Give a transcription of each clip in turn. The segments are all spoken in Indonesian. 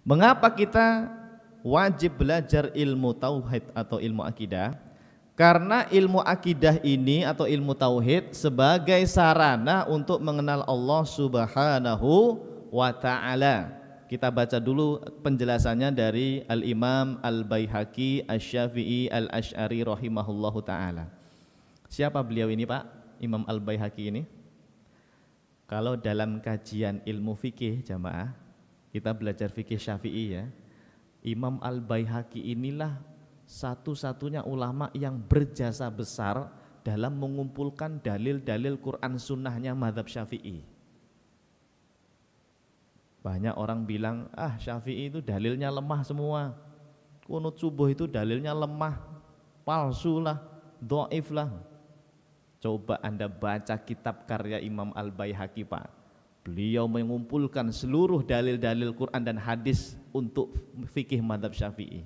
Mengapa kita wajib belajar ilmu tauhid atau ilmu akidah? Karena ilmu akidah ini atau ilmu tauhid sebagai sarana untuk mengenal Allah Subhanahu wa ta'ala. Kita baca dulu penjelasannya dari Al-Imam Al-Baihaqi Asy-Syafi'i Al-Asy'ari rahimahullahu ta'ala. Siapa beliau ini Pak? Imam Al-Baihaqi ini? Kalau dalam kajian ilmu fikih jamaah, kita belajar fikih Syafi'i ya, Imam Al-Baihaqi inilah satu-satunya ulama yang berjasa besar dalam mengumpulkan dalil-dalil Quran sunnahnya mazhab Syafi'i. Banyak orang bilang, Syafi'i itu dalilnya lemah semua, kunut subuh itu dalilnya lemah, palsu lah, dhaif lah. Coba Anda baca kitab karya Imam Al-Baihaqi Pak. Beliau mengumpulkan seluruh dalil-dalil Quran dan hadis untuk fikih mazhab Syafi'i.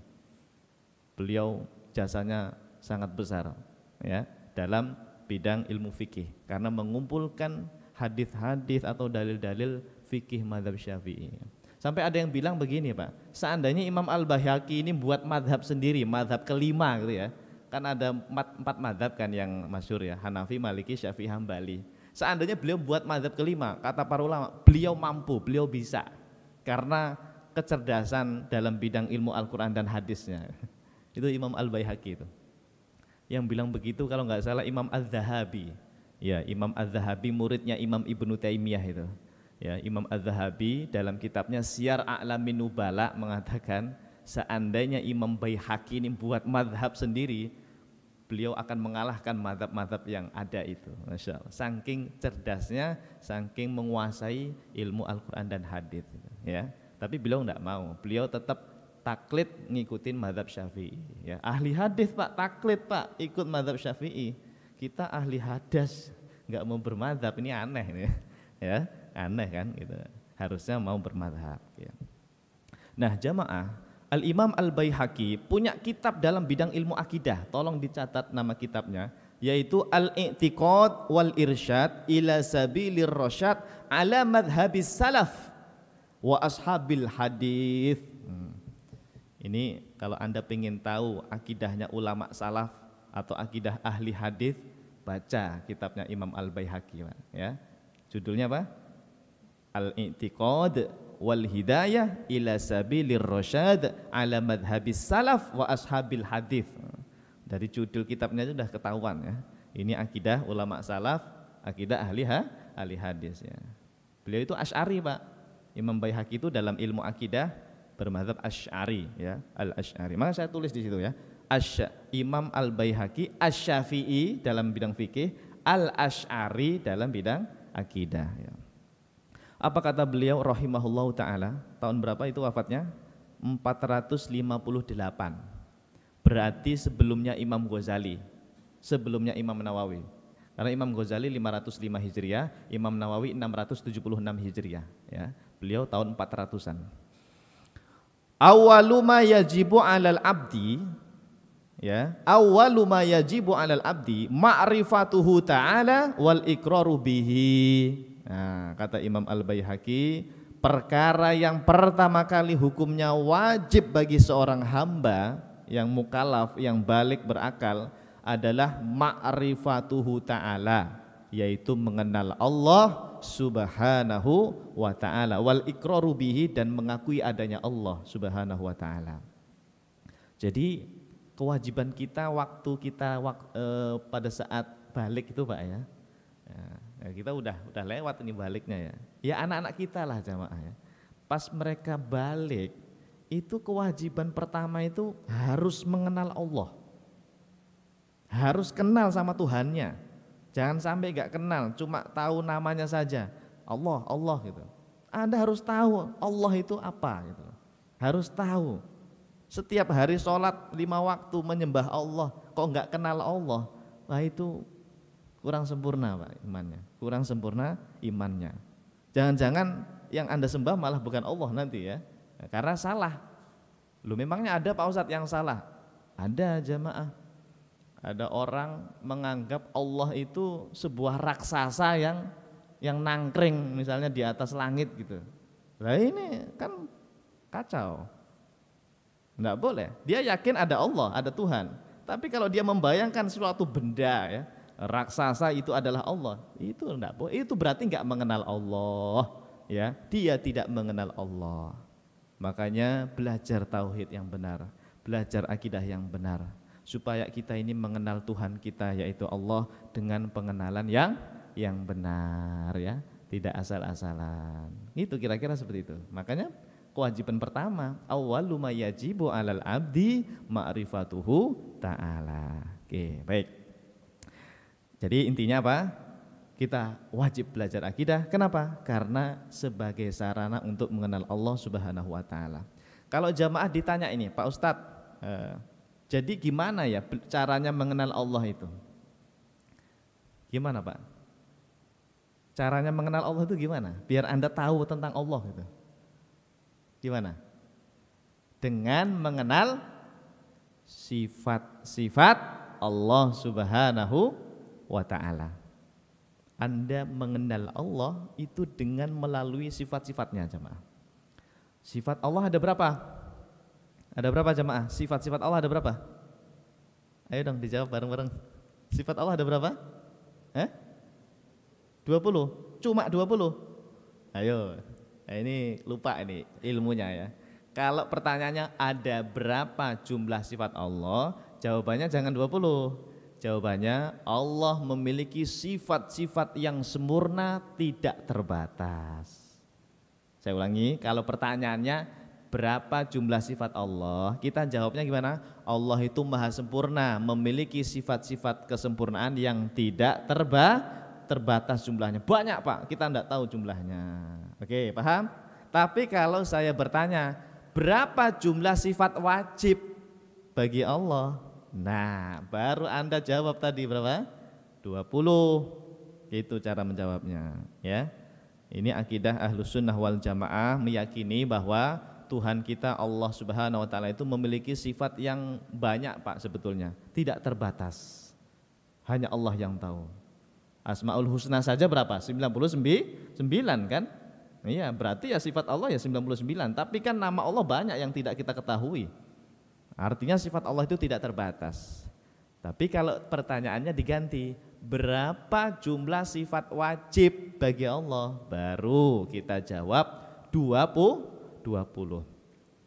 Beliau jasanya sangat besar ya dalam bidang ilmu fikih karena mengumpulkan hadis-hadis atau dalil-dalil fikih mazhab Syafi'i. Sampai ada yang bilang begini Pak, seandainya Imam Al-Baihaqi ini buat mazhab sendiri, mazhab kelima gitu ya. Kan ada empat mazhab kan yang masyhur ya, Hanafi, Maliki, Syafi'i, Hambali. Seandainya beliau buat mazhab kelima, kata para ulama, beliau mampu, beliau bisa karena kecerdasan dalam bidang ilmu Al-Quran dan hadisnya. Itu Imam Al-Baihaqi itu. Yang bilang begitu kalau nggak salah Imam Az-Zahabi. Ya, Imam Az-Zahabi muridnya Imam Ibnu Taimiyah itu. Ya, Imam Az-Zahabi dalam kitabnya Syiar A'lamin Nubala mengatakan seandainya Imam Baihaqi ini buat mazhab sendiri, beliau akan mengalahkan mazhab-mazhab yang ada itu. Masya Allah. Saking cerdasnya, saking menguasai ilmu Al-Quran dan hadis. Ya, tapi beliau enggak mau. Beliau tetap taklid ngikutin mazhab Syafi'i. Ya, ahli hadis Pak, taklid Pak, ikut mazhab Syafi'i. Kita ahli hadis enggak mau bermazhab, ini aneh nih. Ya, aneh kan gitu. Harusnya mau bermazhab. Ya. Nah, jamaah, Al-Imam Al-Baihaqi punya kitab dalam bidang ilmu akidah, tolong dicatat nama kitabnya, yaitu Al-I'tiqad wal Irsyad ila Sabilir Rasyad ala madhabis salaf wa ashabil hadith. Ini kalau Anda ingin tahu akidahnya ulama salaf atau akidah ahli hadith, baca kitabnya Imam Al-Baihaqi ya. Judulnya apa? Al-I'tiqad wal hidayah ila sabilir rasyad ala madhabis salaf wa ashabil hadith. Dari judul kitabnya itu sudah ketahuan ya. Ini akidah ulama salaf, akidah ahli hadis ya. Beliau itu Asy'ari Pak. Imam Baihaqi itu dalam ilmu akidah bermadzhab Asy'ari ya, Al-Asy'ari. Maka saya tulis di situ ya. Imam Al-Baihaqi Asy-Syafi'i dalam bidang fikih, Al-Asy'ari dalam bidang akidah ya. Apa kata beliau rahimahullahu ta'ala? Tahun berapa itu wafatnya? 458. Berarti sebelumnya Imam Ghazali, sebelumnya Imam Nawawi. Karena Imam Ghazali 505 Hijriah, Imam Nawawi 676 Hijriah ya. Beliau tahun 400-an. Awwalu ma yajibu 'alal 'abdi ya, awwalu ma yajibu 'alal 'abdi ma'rifatuhu ta'ala wal iqraru bihi. Nah, kata Imam Al-Baihaqi, perkara yang pertama kali hukumnya wajib bagi seorang hamba yang mukallaf, yang balik berakal adalah ma'rifatuhu ta'ala, yaitu mengenal Allah Subhanahu wa ta'ala, wal iqraru bihi, dan mengakui adanya Allah Subhanahu wa ta'ala. Jadi kewajiban kita waktu kita pada saat balik itu Pak ya. Ya, kita udah lewat ini baliknya ya. Ya anak-anak kita lah jamaah ya. Pas mereka balik, itu kewajiban pertama itu harus mengenal Allah. Harus kenal sama Tuhannya. Jangan sampai gak kenal, cuma tahu namanya saja. Allah, Allah gitu. Anda harus tahu Allah itu apa gitu. Harus tahu. Setiap hari sholat 5 waktu menyembah Allah, kok gak kenal Allah, wah itu kurang sempurna Pak imannya, kurang sempurna imannya. Jangan-jangan yang Anda sembah malah bukan Allah nanti ya, karena salah. Lu memangnya ada Pak Ustadz yang salah? Ada jamaah. Ada orang menganggap Allah itu sebuah raksasa yang nangkring misalnya di atas langit gitu. Nah ini kan kacau. Enggak boleh. Dia yakin ada Allah, ada Tuhan. Tapi kalau dia membayangkan suatu benda ya, raksasa itu adalah Allah, itu enggak boleh. Itu berarti enggak mengenal Allah, ya. Dia tidak mengenal Allah. Makanya belajar tauhid yang benar, belajar akidah yang benar, supaya kita ini mengenal Tuhan kita yaitu Allah dengan pengenalan yang benar ya, tidak asal-asalan. Itu kira-kira seperti itu. Makanya kewajiban pertama, awwalu ma yajibu 'alal 'abdi ma'rifatuhu ta'ala. Oke, baik. Jadi intinya apa? Kita wajib belajar akidah. Kenapa? Karena sebagai sarana untuk mengenal Allah Subhanahu wa taala. Kalau jamaah ditanya ini, Pak Ustadz, jadi gimana ya caranya mengenal Allah itu? Gimana Pak? Caranya mengenal Allah itu gimana? Biar Anda tahu tentang Allah itu. Gimana? Dengan mengenal sifat-sifat Allah Subhanahu wa ta'ala. Anda mengenal Allah itu dengan melalui sifat-sifatnya jemaah. Sifat Allah ada berapa? Ada berapa jemaah? Sifat-sifat Allah ada berapa? Ayo dong dijawab bareng-bareng. Sifat Allah ada berapa? 20? Cuma 20? Ayo. Nah, ini lupa ini ilmunya ya. Kalau pertanyaannya ada berapa jumlah sifat Allah? Jawabannya jangan 20. Jawabannya Allah memiliki sifat-sifat yang sempurna, tidak terbatas. Saya ulangi, kalau pertanyaannya berapa jumlah sifat Allah, kita jawabnya gimana? Allah itu maha sempurna, memiliki sifat-sifat kesempurnaan yang tidak terbatas jumlahnya. Banyak Pak, kita enggak tahu jumlahnya. Oke, paham? Tapi kalau saya bertanya, berapa jumlah sifat wajib bagi Allah? Nah, baru Anda jawab tadi berapa? 20. Itu cara menjawabnya, ya. Ini akidah Ahlus Sunnah wal Jamaah, meyakini bahwa Tuhan kita Allah Subhanahu wa taala itu memiliki sifat yang banyak Pak sebetulnya, tidak terbatas. Hanya Allah yang tahu. Asmaul Husna saja berapa? 99 kan? Iya, berarti ya sifat Allah ya 99, tapi kan nama Allah banyak yang tidak kita ketahui. Artinya sifat Allah itu tidak terbatas. Tapi kalau pertanyaannya diganti, berapa jumlah sifat wajib bagi Allah? Baru kita jawab 20.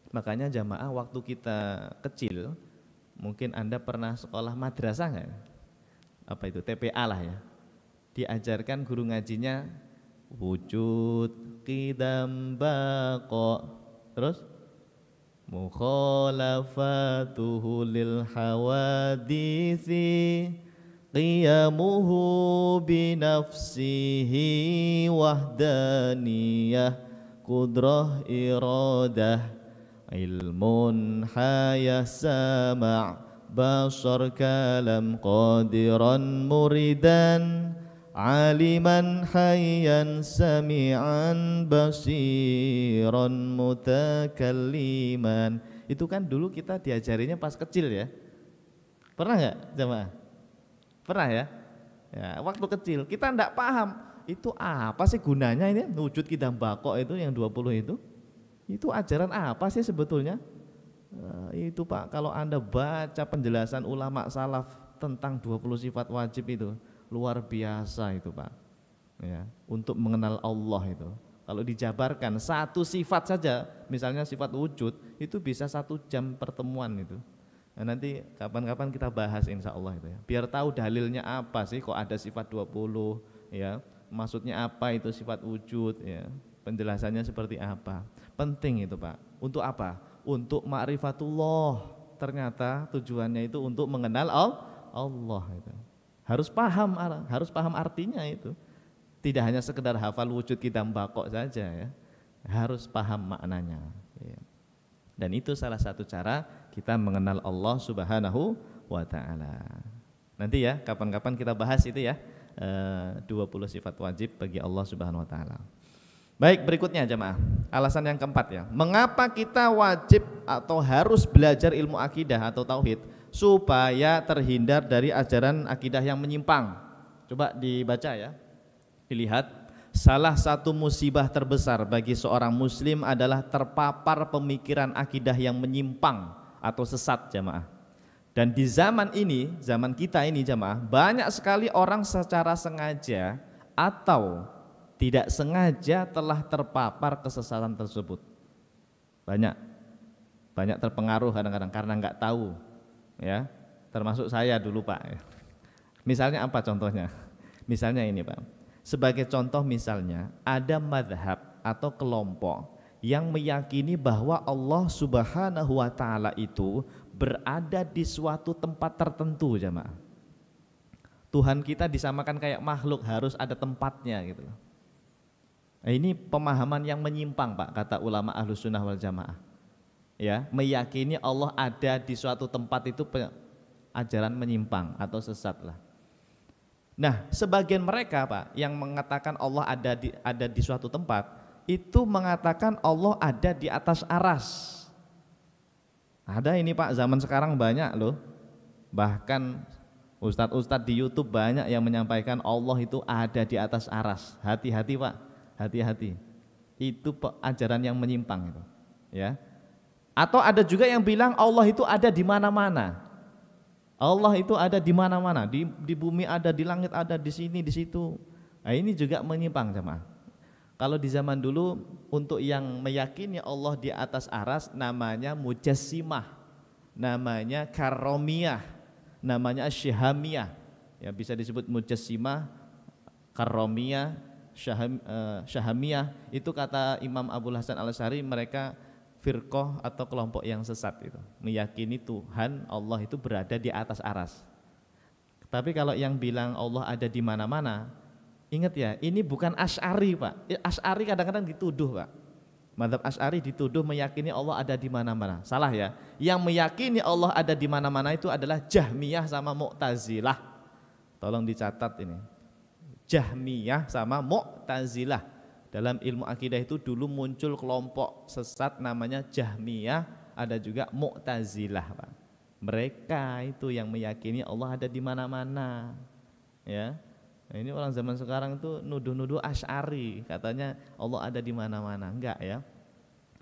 Makanya jamaah waktu kita kecil, mungkin Anda pernah sekolah madrasah nggak? Apa itu? TPA lah ya. Diajarkan guru ngajinya wujud, qidam, baqa. Terus mukhalafatuhu lil hawadisi qiyamuhu binafsihi wahdaniyah qudrah iradah ilmun hayah sama' basar kalam qadiran muridan aliman hayyan sami'an basiran mutakalliman. Itu kan dulu kita diajarinya pas kecil ya. Pernah enggak jemaah? Pernah ya? Ya, waktu kecil kita enggak paham itu apa sih gunanya ini wujud qidam baqa itu yang 20 itu. Itu ajaran apa sih sebetulnya? Itu Pak, kalau Anda baca penjelasan ulama salaf tentang 20 sifat wajib itu luar biasa itu Pak ya, untuk mengenal Allah itu. Kalau dijabarkan satu sifat saja, misalnya sifat wujud, itu bisa 1 jam pertemuan itu. Nah, nanti kapan-kapan kita bahas insya Allah itu ya, biar tahu dalilnya apa sih kok ada sifat 20 ya, maksudnya apa itu sifat wujud ya, penjelasannya seperti apa. Penting itu Pak. Untuk apa? Untuk ma'rifatullah. Ternyata tujuannya itu untuk mengenal Allah itu. Harus paham artinya itu. Tidak hanya sekedar hafal wujud qidam baqa saja ya. Harus paham maknanya. Ya. Dan itu salah satu cara kita mengenal Allah Subhanahu wa taala. Nanti ya kapan-kapan kita bahas itu ya. 20 sifat wajib bagi Allah Subhanahu wa taala. Baik, berikutnya jemaah. Alasan yang keempat ya. Mengapa kita wajib atau harus belajar ilmu akidah atau tauhid? Supaya terhindar dari ajaran akidah yang menyimpang. Coba dibaca ya, dilihat. salah satu musibah terbesar bagi seorang muslim adalah terpapar pemikiran akidah yang menyimpang atau sesat jamaah. Dan di zaman ini, zaman kita ini jamaah, banyak sekali orang secara sengaja atau tidak sengaja telah terpapar kesesatan tersebut. Banyak terpengaruh kadang-kadang karena nggak tahu, ya. Termasuk saya dulu Pak. Misalnya apa contohnya? Misalnya ini Pak. Sebagai contoh misalnya ada madhab atau kelompok yang meyakini bahwa Allah Subhanahu wa Ta'ala itu berada di suatu tempat tertentu jamaah. Tuhan kita disamakan kayak makhluk, harus ada tempatnya gitu. Nah, ini pemahaman yang menyimpang Pak, kata ulama Ahlus Sunnah wal Jamaah. Ya, meyakini Allah ada di suatu tempat itu ajaran menyimpang atau sesat lah. Nah, sebagian mereka Pak yang mengatakan Allah ada di suatu tempat itu mengatakan Allah ada di atas aras. Ada ini Pak, zaman sekarang banyak loh. Bahkan ustadz-ustadz di YouTube banyak yang menyampaikan Allah itu ada di atas aras. Hati-hati Pak, hati-hati. Itu ajaran yang menyimpang itu, ya. Atau ada juga yang bilang Allah itu ada di mana-mana. Allah itu ada di mana-mana, di bumi ada, di langit ada, di sini, di situ. Nah, ini juga menyimpang jemaah. Kalau di zaman dulu untuk yang meyakini Allah di atas aras namanya mujassimah, namanya karomiyah, namanya syihamiyah. Ya, bisa disebut mujassimah, karomiyah, syahamiyah. Itu kata Imam Abul Hasan Al-Asy'ari, mereka firqah atau kelompok yang sesat itu, meyakini Tuhan Allah itu berada di atas aras. Tapi kalau yang bilang Allah ada di mana-mana, ingat ya, ini bukan Asy'ari Pak. Asy'ari kadang-kadang dituduh Pak. Mazhab Asy'ari dituduh meyakini Allah ada di mana-mana. Salah ya. Yang meyakini Allah ada di mana-mana itu adalah Jahmiyah sama Mu'tazilah. Tolong dicatat ini. Jahmiyah sama Mu'tazilah. Dalam ilmu akidah itu dulu muncul kelompok sesat namanya Jahmiyah, ada juga Mu'tazilah, Pak. Mereka itu yang meyakini Allah ada di mana-mana. Ya. Nah, ini orang zaman sekarang itu nuduh-nuduh Asy'ari, katanya Allah ada di mana-mana. Enggak ya.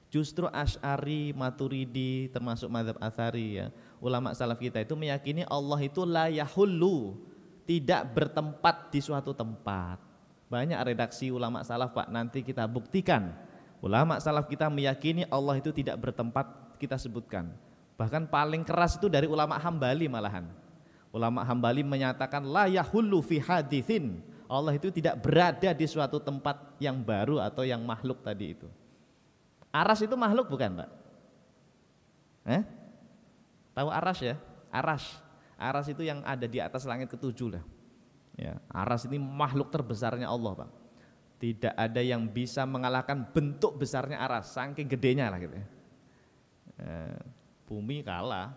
Justru Asy'ari, Maturidi, termasuk mazhab Atsari ya. Ulama salaf kita itu meyakini Allah itu la yahullu, tidak bertempat di suatu tempat. Banyak redaksi ulama salaf Pak, nanti kita buktikan. Ulama salaf kita meyakini Allah itu tidak bertempat, kita sebutkan. Bahkan paling keras itu dari ulama Hambali malahan. Ulama Hambali menyatakan la yahullu fi haditsin. Allah itu tidak berada di suatu tempat yang baru atau yang makhluk tadi itu. Aras itu makhluk bukan Pak? Tahu aras ya? Aras itu yang ada di atas langit ketujuh lah. Ya, aras ini makhluk terbesarnya Allah Pak. Tidak ada yang bisa mengalahkan bentuk besarnya aras, saking gedenya lah gitu ya. Bumi kalah,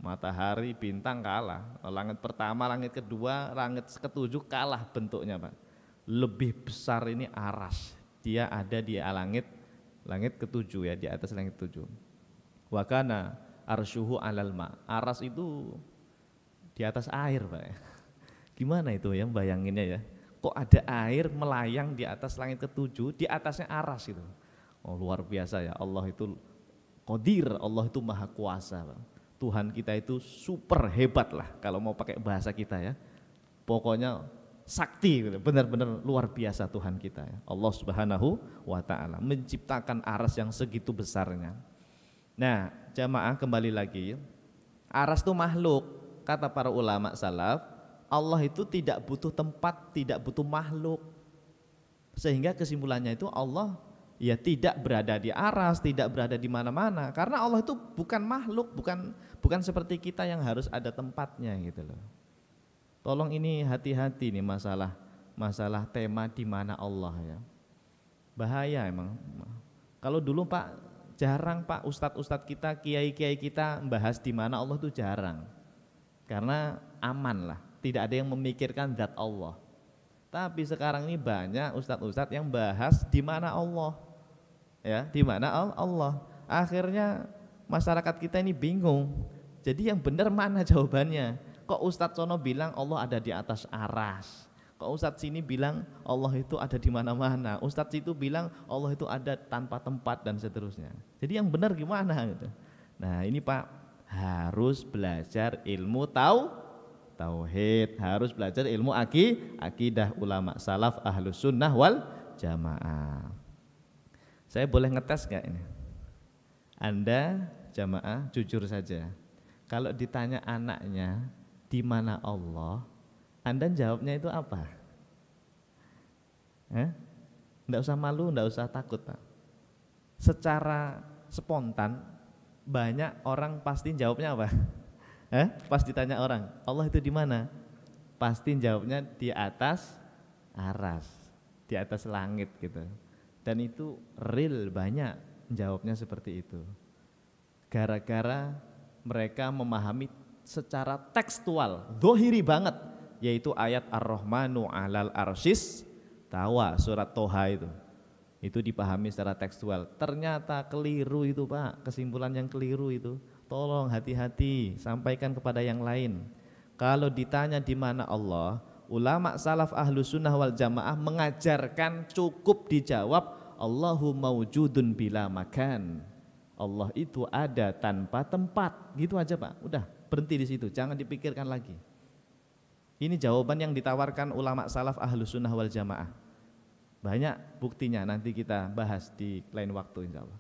matahari, bintang kalah, langit pertama, langit kedua, langit ketujuh kalah bentuknya Pak. Lebih besar ini aras, dia ada di langit ketujuh ya, di atas langit ketujuh. Wa kana arsyuhu alal ma, aras itu di atas air Pak. Gimana itu ya bayanginnya ya? Kok ada air melayang di atas langit ketujuh, di atasnya aras itu. Oh luar biasa ya, Allah itu Qadir, Allah itu maha kuasa. Tuhan kita itu super hebat lah kalau mau pakai bahasa kita ya. Pokoknya sakti, benar-benar luar biasa Tuhan kita ya. Allah Subhanahu wa Ta'ala menciptakan aras yang segitu besarnya. Nah jamaah kembali lagi, aras itu makhluk, kata para ulama salaf. Allah itu tidak butuh tempat, tidak butuh makhluk. Sehingga kesimpulannya itu Allah ya tidak berada di aras, tidak berada di mana-mana. Karena Allah itu bukan makhluk, bukan seperti kita yang harus ada tempatnya gitu loh. Tolong ini hati-hati nih masalah tema di mana Allah ya. Bahaya emang. Kalau dulu Pak jarang Pak ustadz-ustadz kita, kiai-kiai kita membahas di mana Allah itu jarang. Karena aman lah. Tidak ada yang memikirkan zat Allah. Tapi sekarang ini banyak ustadz-ustadz yang bahas di mana Allah. Ya, di mana Allah. Akhirnya masyarakat kita ini bingung. Jadi yang benar mana jawabannya? Kok Ustadz Sono bilang Allah ada di atas aras? Kok Ustadz sini bilang Allah itu ada di mana-mana, Ustadz itu bilang Allah itu ada tanpa tempat dan seterusnya. Jadi yang benar gimana gitu. Nah ini Pak, harus belajar ilmu tauhid, harus belajar ilmu akidah ulama salaf ahlus sunnah wal jamaah. Saya boleh ngetes gak ini? Anda jamaah jujur saja, kalau ditanya anaknya di mana Allah, Anda jawabnya itu apa? Nggak usah malu, nggak usah takut Pak. Secara spontan banyak orang pasti jawabnya apa? Pas ditanya orang, Allah itu di mana? Pasti jawabnya di atas aras, di atas langit gitu. Dan itu real, banyak jawabnya seperti itu. Gara-gara mereka memahami secara tekstual, dohiri banget, yaitu ayat Ar-Rahmanu 'alal arsyis tawa, surat Toha itu dipahami secara tekstual. Ternyata keliru itu Pak, kesimpulan yang keliru itu. Tolong hati-hati, sampaikan kepada yang lain. Kalau ditanya di mana Allah, ulama salaf ahlus sunnah wal jamaah mengajarkan cukup dijawab Allahu maujudun bila makan. Allah itu ada tanpa tempat, gitu aja Pak. Udah berhenti di situ, jangan dipikirkan lagi. Ini jawaban yang ditawarkan ulama salaf ahlus sunnah wal jamaah. Banyak buktinya, nanti kita bahas di lain waktu insya Allah.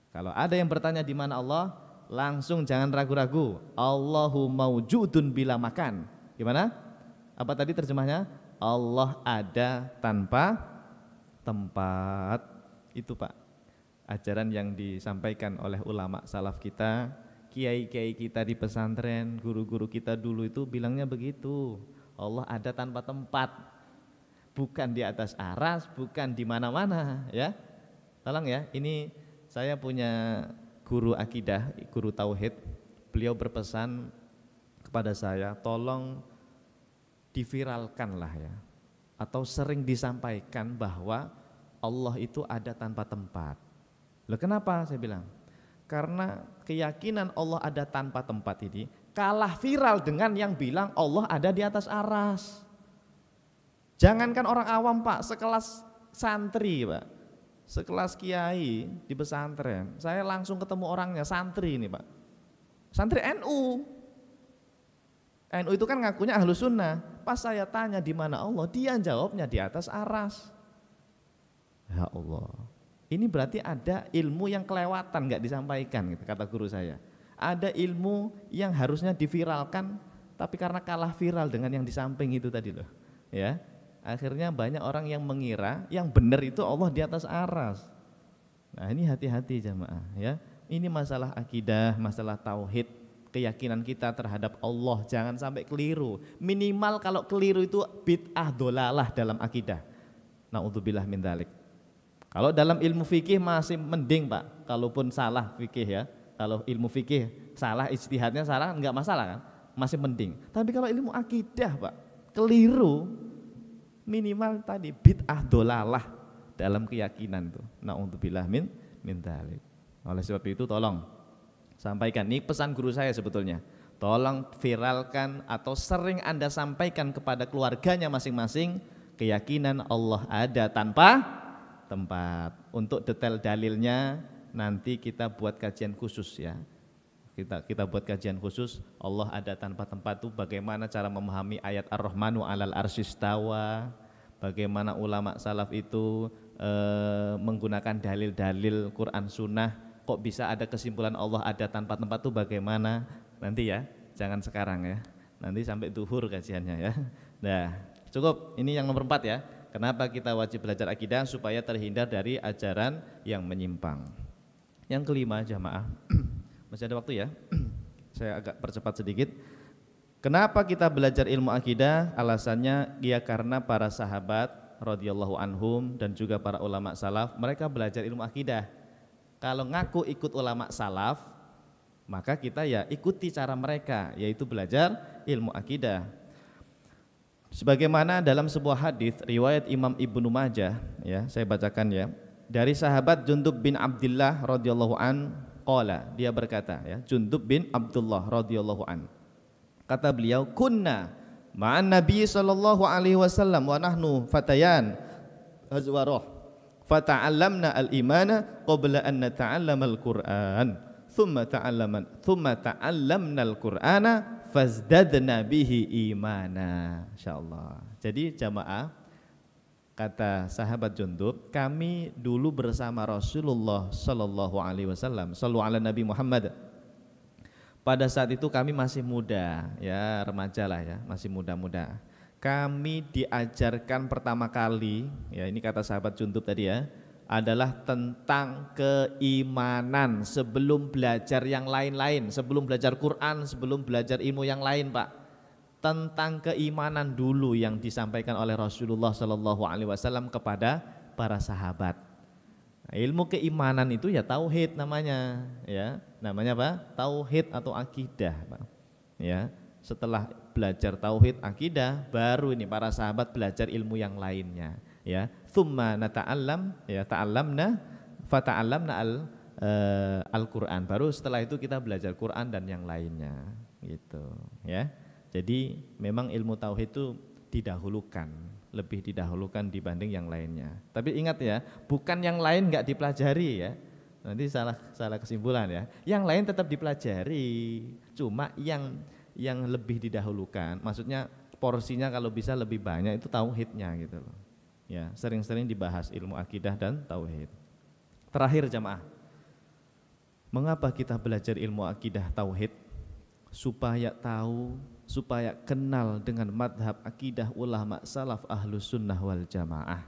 Kalau ada yang bertanya di mana Allah, langsung jangan ragu-ragu. Allahu maujudun bila makan. Gimana? Apa tadi terjemahnya? Allah ada tanpa tempat. Itu Pak, ajaran yang disampaikan oleh ulama salaf kita, kiai-kiai kita di pesantren, guru-guru kita dulu itu bilangnya begitu. Allah ada tanpa tempat, bukan di atas aras, bukan di mana-mana ya. Tolong ya, ini saya punya guru akidah, guru tauhid. Beliau berpesan kepada saya, tolong diviralkanlah ya, atau sering disampaikan bahwa Allah itu ada tanpa tempat. Loh kenapa saya bilang? Karena keyakinan Allah ada tanpa tempat ini kalah viral dengan yang bilang Allah ada di atas aras. Jangankan orang awam Pak, sekelas santri Pak, sekelas kiai di pesantren, saya langsung ketemu orangnya, santri ini Pak, santri NU. NU itu kan ngakunya ahlus sunnah. Pas saya tanya di mana Allah, dia jawabnya di atas aras. Ya Allah, ini berarti ada ilmu yang kelewatan, nggak disampaikan gitu, kata guru saya. Ada ilmu yang harusnya diviralkan, tapi karena kalah viral dengan yang di samping itu tadi loh, ya. Akhirnya banyak orang yang mengira yang benar itu Allah di atas aras. Nah ini hati-hati jamaah ya. Ini masalah akidah, masalah tauhid, keyakinan kita terhadap Allah, jangan sampai keliru. Minimal kalau keliru itu bid'ah dolalah dalam akidah. Na'udzubillah min dzalik. Kalau dalam ilmu fikih masih mending Pak, kalaupun salah fikih ya, kalau ilmu fikih salah, ijtihadnya salah enggak masalah kan, masih mending. Tapi kalau ilmu akidah Pak, keliru, minimal tadi bid'ah dolalah dalam keyakinan itu. Na'udzubillah min dzalik. Oleh sebab itu tolong sampaikan, ini pesan guru saya sebetulnya. Tolong viralkan atau sering Anda sampaikan kepada keluarganya masing-masing keyakinan Allah ada tanpa tempat. Untuk detail dalilnya nanti kita buat kajian khusus ya. Kita buat kajian khusus Allah ada tanpa tempat itu bagaimana cara memahami ayat Ar-Rahmanu 'alal arsyis tawa, bagaimana ulama salaf itu menggunakan dalil-dalil Quran Sunnah, kok bisa ada kesimpulan Allah ada tanpa tempat itu bagaimana, nanti ya, jangan sekarang ya, nanti sampai duhur kajiannya ya. Nah cukup, ini yang nomor 4 ya. Kenapa kita wajib belajar akidah? Supaya terhindar dari ajaran yang menyimpang. Yang kelima jamaah, masih ada waktu ya, saya agak percepat sedikit. Kenapa kita belajar ilmu akidah? Alasannya ya karena para sahabat radhiyallahu anhum dan juga para ulama salaf, mereka belajar ilmu akidah. Kalau ngaku ikut ulama salaf, maka kita ya ikuti cara mereka, yaitu belajar ilmu akidah. Sebagaimana dalam sebuah hadis riwayat Imam Ibnu Majah ya, saya bacakan ya, dari sahabat Jundub bin Abdullah radhiyallahu an qala, dia berkata ya, Jundub bin Abdullah radhiyallahu an, kata beliau, kunna ma'an Nabi sallallahu alaihi wasallam wa nahnu fatayan azwarah fata'allamna al-imana qabla an nata'allama al-Qur'an thumma ta'allamna al-Qur'ana fazdadna bihi imana. Insyaallah. Jadi jamaah, kata sahabat Jundub, kami dulu bersama Rasulullah sallallahu alaihi wasallam, sallu ala Nabi Muhammad. Pada saat itu kami masih muda, ya remaja lah ya, masih muda-muda. Kami diajarkan pertama kali, ya ini kata sahabat Jundub tadi ya, adalah tentang keimanan sebelum belajar yang lain-lain, sebelum belajar Quran, sebelum belajar ilmu yang lain, Pak. Tentang keimanan dulu yang disampaikan oleh Rasulullah Sallallahu Alaihi Wasallam kepada para sahabat. Nah, ilmu keimanan itu ya tauhid namanya, ya namanya apa? Tauhid atau akidah, Pak. Ya, setelah belajar tauhid akidah, baru ini para sahabat belajar ilmu yang lainnya. Ya, thumma nata'allam, ya ta'allamna, fata'allamna al-Quran. Baru setelah itu kita belajar Quran dan yang lainnya, gitu. Ya. Jadi memang ilmu tauhid itu didahulukan, lebih didahulukan dibanding yang lainnya. Tapi ingat ya, bukan yang lain nggak dipelajari ya. Nanti salah kesimpulan ya. Yang lain tetap dipelajari, cuma yang lebih didahulukan, maksudnya porsinya kalau bisa lebih banyak itu tauhidnya gitu loh. Ya, sering-sering dibahas ilmu akidah dan tauhid. Terakhir jamaah, mengapa kita belajar ilmu akidah tauhid? Supaya tahu, supaya kenal dengan madhab akidah ulama salaf ahlus sunnah wal jamaah.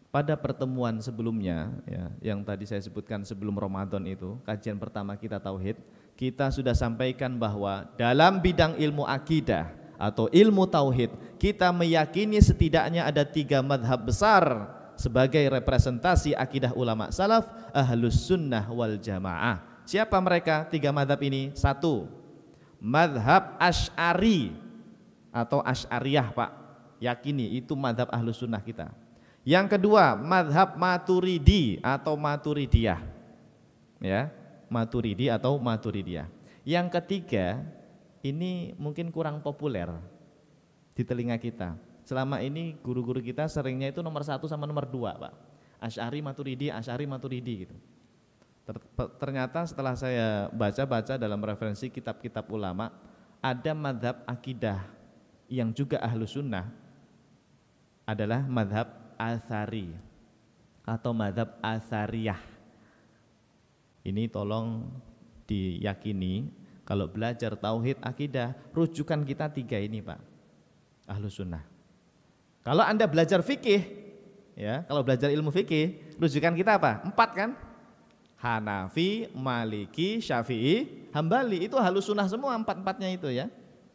Pada pertemuan sebelumnya ya, yang tadi saya sebutkan sebelum Ramadan itu, kajian pertama kita tauhid, kita sudah sampaikan bahwa dalam bidang ilmu akidah atau ilmu tauhid, kita meyakini setidaknya ada 3 madhab besar sebagai representasi akidah ulama salaf ahlus sunnah wal jamaah. Siapa mereka 3 madhab ini? 1, madhab Asy'ari atau Asy'ariyah, Pak. Yakini itu madhab ahlus sunnah kita. Yang kedua, madhab Maturidi atau Maturidiyah, ya, Maturidi atau Maturidiyah. Yang ketiga, ini mungkin kurang populer di telinga kita. Selama ini guru-guru kita seringnya itu nomor 1 sama nomor 2, Pak. Asy'ari Maturidi, Asy'ari Maturidi gitu. Ternyata setelah saya baca-baca dalam referensi kitab-kitab ulama, ada madhab akidah yang juga ahlus sunnah, adalah madhab Atsari atau madhab Atsariyah. Ini tolong diyakini, kalau belajar tauhid akidah, rujukan kita 3 ini, Pak, ahlus sunnah. Kalau Anda belajar fikih, ya, kalau belajar ilmu fikih, rujukan kita apa? 4 kan? Hanafi, Maliki, Syafi'i, Hambali, itu ahlus sunnah semua 4-4-nya itu ya.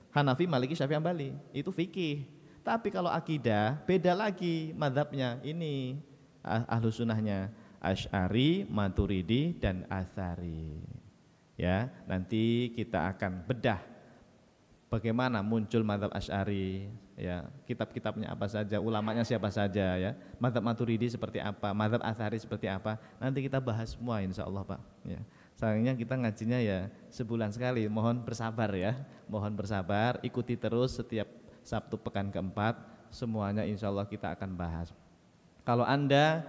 Hanafi, Maliki, Syafi'i, Hambali, itu fikih. Tapi kalau akidah beda lagi madhabnya, ini ahlus sunnahnya Asy'ari, Maturidi, dan Atsari. Ya, nanti kita akan bedah bagaimana muncul madhab Asy'ari, ya, kitab-kitabnya apa saja, ulamanya siapa saja, ya, madhab Maturidi seperti apa, madhab Atsari seperti apa, nanti kita bahas semua insya Allah, Pak. Ya. Sayangnya kita ngajinya ya sebulan sekali, mohon bersabar ya, mohon bersabar, ikuti terus setiap Sabtu pekan keempat, semuanya insya Allah kita akan bahas. Kalau Anda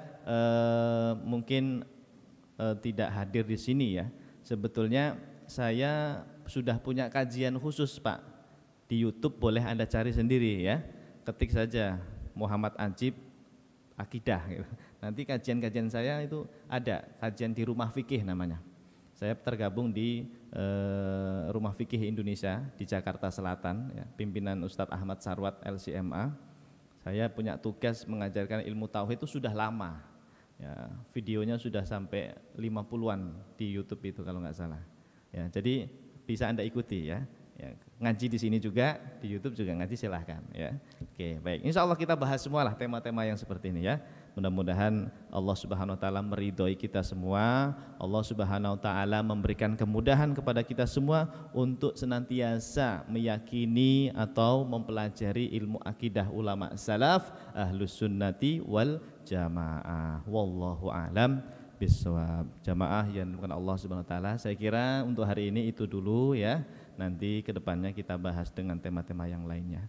mungkin tidak hadir di sini ya, sebetulnya saya sudah punya kajian khusus, Pak. Di YouTube boleh Anda cari sendiri ya, ketik saja Muhammad Ajib Akidah gitu. Nanti kajian-kajian saya itu ada, kajian di Rumah Fikih namanya. Saya tergabung di Rumah Fikih Indonesia di Jakarta Selatan ya, pimpinan Ustadz Ahmad Sarwat LCMA. Saya punya tugas mengajarkan ilmu tauhid itu sudah lama ya, videonya sudah sampai 50-an di YouTube itu kalau nggak salah ya, jadi bisa Anda ikuti ya. Ya, ngaji di sini juga, di YouTube juga ngaji, silahkan ya. Oke, baik. Insya Allah kita bahas semualah tema-tema yang seperti ini ya. Mudah-mudahan Allah Subhanahu Wa Taala meridhoi kita semua. Allah Subhanahu Wa Taala memberikan kemudahan kepada kita semua untuk senantiasa meyakini atau mempelajari ilmu akidah ulama salaf ahlus sunnati wal jamaah. Wallahu a'lam bishawab. Jamaah yang bukan Allah Subhanahu Wa Taala. Saya kira untuk hari ini itu dulu ya. Nanti kedepannya kita bahas dengan tema-tema yang lainnya.